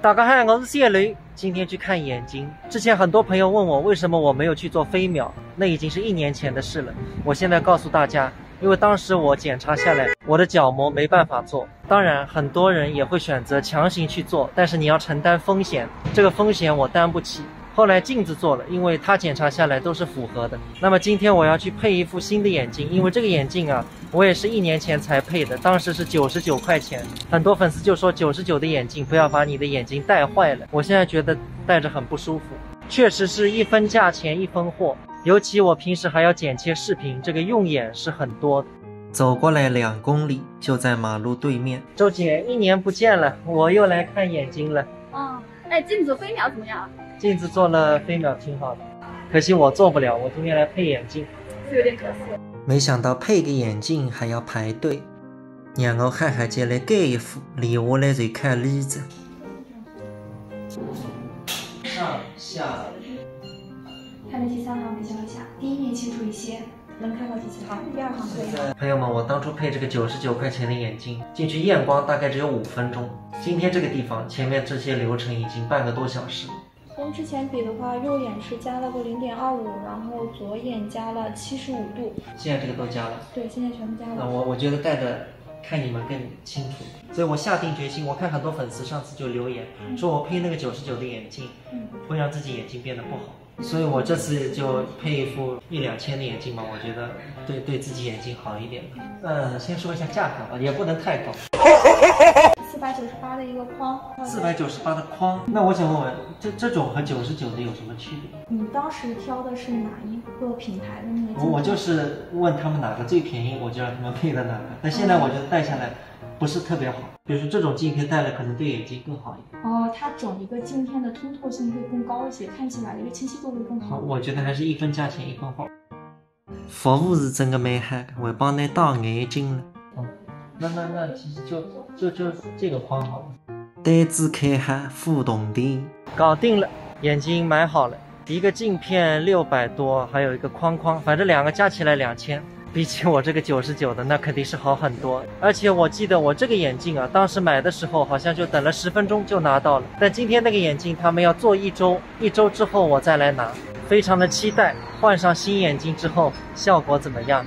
大家好，我是小雷，今天去看眼睛。之前很多朋友问我为什么我没有去做飞秒，那已经是1年前的事了。我现在告诉大家，因为当时我检查下来，我的角膜没办法做。当然，很多人也会选择强行去做，但是你要承担风险，这个风险我担不起。后来镜子做了，因为它检查下来都是符合的。那么今天我要去配一副新的眼镜，因为这个眼镜啊，我也是1年前才配的，当时是99块钱。很多粉丝就说99的眼镜不要把你的眼睛戴坏了，我现在觉得戴着很不舒服。确实是1分价钱1分货，尤其我平时还要剪切视频，这个用眼是很多的。走过来2公里，就在马路对面。周姐，1年不见了，我又来看眼睛了。哎，镜子飞秒怎么样？镜子做了飞秒挺好的，可惜我做不了，我今天来配眼镜，是有点可惜。没想到配个眼镜还要排队，让我哈哈姐来盖一副，留下来就看例子。上下，看的第3行比较一下，第1面清楚一些，能看到第几行？第2行可以。朋友们，我当初配这个99块钱的眼镜，进去验光大概只有5分钟，今天这个地方前面这些流程已经半个多小时。跟之前比的话，右眼是加了个0.25，然后左眼加了75度。现在这个都加了。对，现在全部加了。我觉得戴的看你们更清楚，所以我下定决心。我看很多粉丝上次就留言说我配那个99的眼镜，会让自己眼睛变得不好，所以我这次就配一副1-2千的眼镜嘛，我觉得对自己眼睛好一点。先说一下价格吧，也不能太高。498的一个框，498的框。那我想问问，这种和99的有什么区别？你当时挑的是哪一个品牌的那个？我就是问他们哪个最便宜，我就让他们配的哪个。但现在我觉得戴下来不是特别好，比如说这种镜片戴了可能对眼睛更好一点。它整一个镜片的通透性会更高一些，看起来一个清晰度会更好。我觉得还是1分价钱1分货。服务是真的蛮好的，我帮你戴眼镜了。那其实就这个框好了。单字开盒互动店搞定了，眼睛买好了，一个镜片600多，还有一个框，反正2个加起来2000，比起我这个99的那肯定是好很多。而且我记得我这个眼镜啊，当时买的时候好像就等了10分钟就拿到了，但今天那个眼镜他们要做1周，1周之后我再来拿，非常的期待换上新眼镜之后效果怎么样。